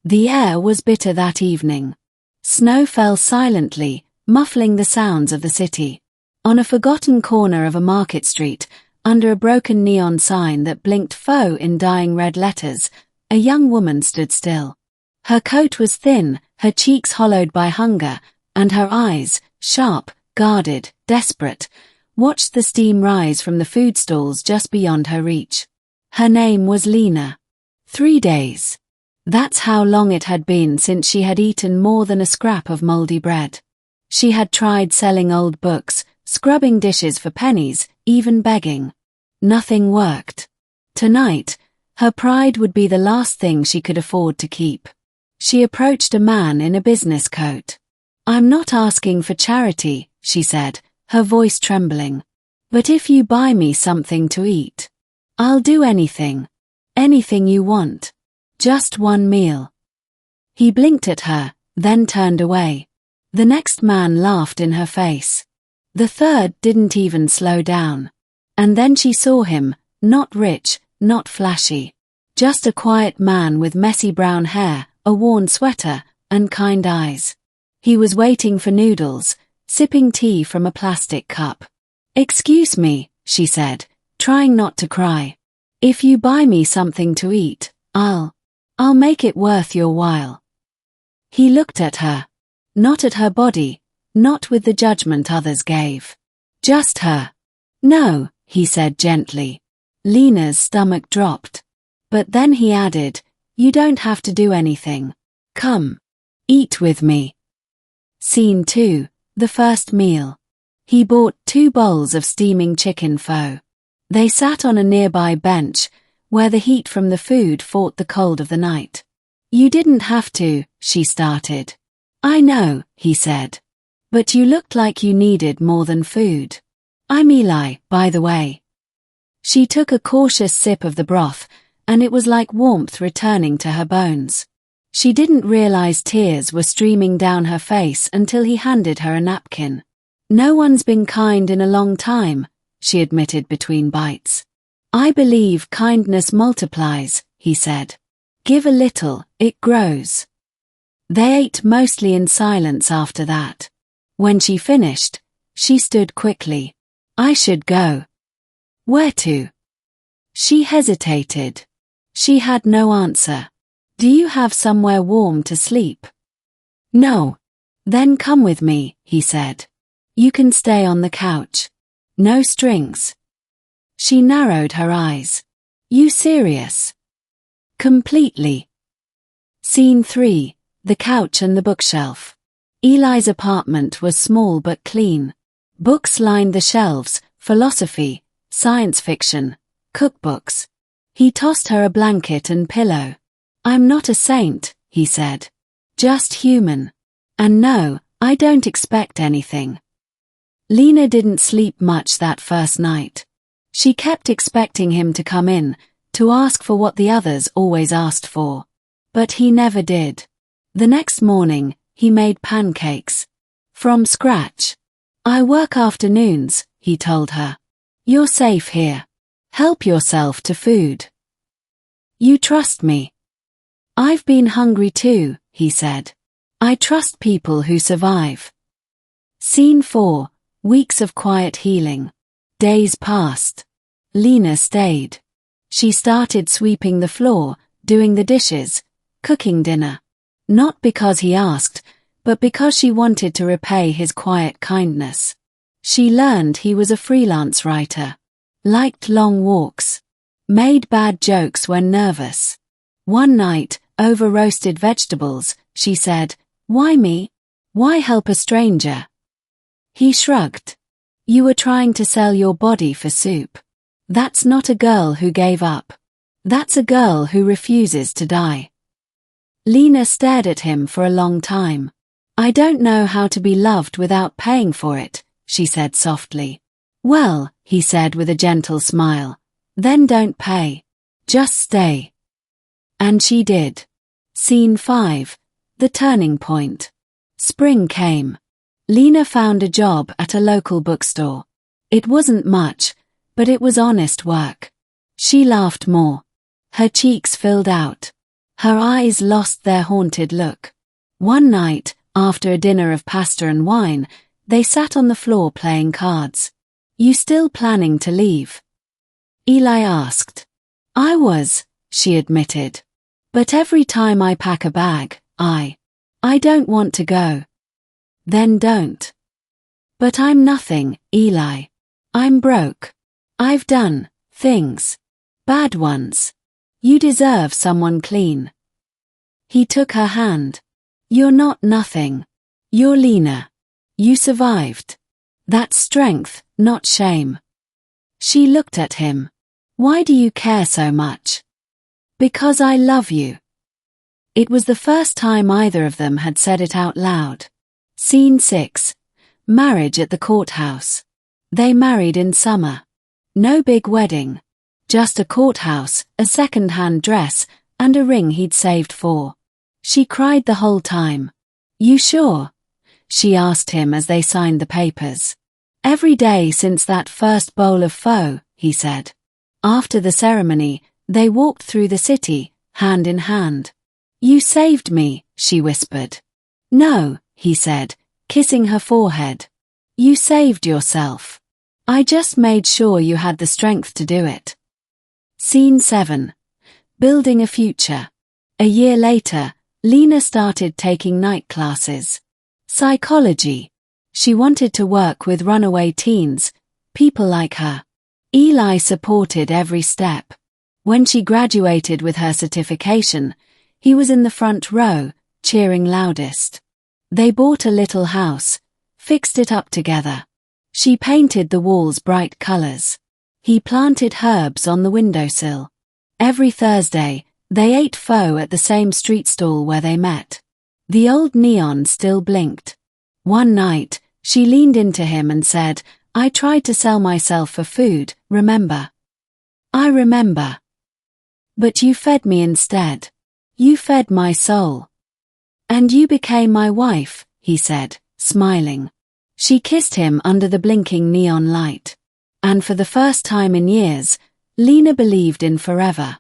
The air was bitter that evening. Snow fell silently, muffling the sounds of the city. On a forgotten corner of a market street, under a broken neon sign that blinked foe in dying red letters, a young woman stood still. Her coat was thin, her cheeks hollowed by hunger, and her eyes, sharp, guarded, desperate, watched the steam rise from the food stalls just beyond her reach. Her name was Lina. 3 days. That's how long it had been since she had eaten more than a scrap of moldy bread. She had tried selling old books, scrubbing dishes for pennies, even begging. Nothing worked. Tonight, her pride would be the last thing she could afford to keep. She approached a man in a business coat. "I'm not asking for charity," she said, her voice trembling. "But if you buy me something to eat, I'll do anything. Anything you want. Just one meal." He blinked at her, then turned away. The next man laughed in her face. The third didn't even slow down. And then she saw him, not rich, not flashy. Just a quiet man with messy brown hair, a worn sweater, and kind eyes. He was waiting for noodles, sipping tea from a plastic cup. "Excuse me," she said, trying not to cry. "If you buy me something to eat, I'll make it worth your while." He looked at her. Not at her body, not with the judgment others gave. Just her. "No," he said gently. Lina's stomach dropped. But then he added, "You don't have to do anything. Come. Eat with me." Scene 2, the first meal. He bought 2 bowls of steaming chicken pho. They sat on a nearby bench, where the heat from the food fought the cold of the night. "You didn't have to," she started. "I know," he said. "But you looked like you needed more than food. I'm Eli, by the way." She took a cautious sip of the broth, and it was like warmth returning to her bones. She didn't realize tears were streaming down her face until he handed her a napkin. "No one's been kind in a long time," she admitted between bites. "I believe kindness multiplies," he said. "Give a little, it grows." They ate mostly in silence after that. When she finished, she stood quickly. "I should go." "Where to?" She hesitated. She had no answer. "Do you have somewhere warm to sleep?" "No." "Then come with me," he said. "You can stay on the couch. No strings." She narrowed her eyes. "You serious?" "Completely." Scene 3, the couch and the bookshelf. Eli's apartment was small but clean. Books lined the shelves, philosophy, science fiction, cookbooks. He tossed her a blanket and pillow. "I'm not a saint," he said. "Just human. And no, I don't expect anything." Lina didn't sleep much that first night. She kept expecting him to come in, to ask for what the others always asked for. But he never did. The next morning, he made pancakes. From scratch. "I work afternoons," he told her. "You're safe here. Help yourself to food. You trust me." "I've been hungry too," he said. "I trust people who survive." Scene 4, weeks of quiet healing. Days passed. Lina stayed. She started sweeping the floor, doing the dishes, cooking dinner. Not because he asked, but because she wanted to repay his quiet kindness. She learned he was a freelance writer. Liked long walks. Made bad jokes when nervous. One night, over roasted vegetables, she said, "Why me? Why help a stranger?" He shrugged. "You were trying to sell your body for soup. That's not a girl who gave up. That's a girl who refuses to die." Lina stared at him for a long time. "I don't know how to be loved without paying for it," she said softly. "Well," he said with a gentle smile, "then don't pay. Just stay." And she did. Scene 5, the turning point. Spring came. Lina found a job at a local bookstore. It wasn't much, but it was honest work. She laughed more. Her cheeks filled out. Her eyes lost their haunted look. One night, after a dinner of pasta and wine, they sat on the floor playing cards. "You still planning to leave?" Eli asked. "I was," she admitted. "But every time I pack a bag, I don't want to go." "Then don't." "But I'm nothing, Eli. I'm broke. I've done things. Bad ones. You deserve someone clean." He took her hand. "You're not nothing. You're Lina. You survived. That's strength, not shame." She looked at him. "Why do you care so much?" "Because I love you." It was the first time either of them had said it out loud. Scene 6. Marriage at the courthouse. They married in summer. No big wedding. Just a courthouse, a second-hand dress, and a ring he'd saved for. She cried the whole time. "You sure?" she asked him as they signed the papers. "Every day since that first bowl of pho," he said. After the ceremony, they walked through the city, hand in hand. "You saved me," she whispered. "No," he said, kissing her forehead. "You saved yourself. I just made sure you had the strength to do it." Scene 7. Building a future. A year later, Lina started taking night classes. Psychology. She wanted to work with runaway teens, people like her. Eli supported every step. When she graduated with her certification, he was in the front row, cheering loudest. They bought a little house, fixed it up together. She painted the walls bright colors. He planted herbs on the windowsill. Every Thursday, they ate pho at the same street stall where they met. The old neon still blinked. One night, she leaned into him and said, "I tried to sell myself for food, remember?" "I remember. But you fed me instead. You fed my soul. And you became my wife," he said, smiling. She kissed him under the blinking neon light. And for the first time in years, Lina believed in forever.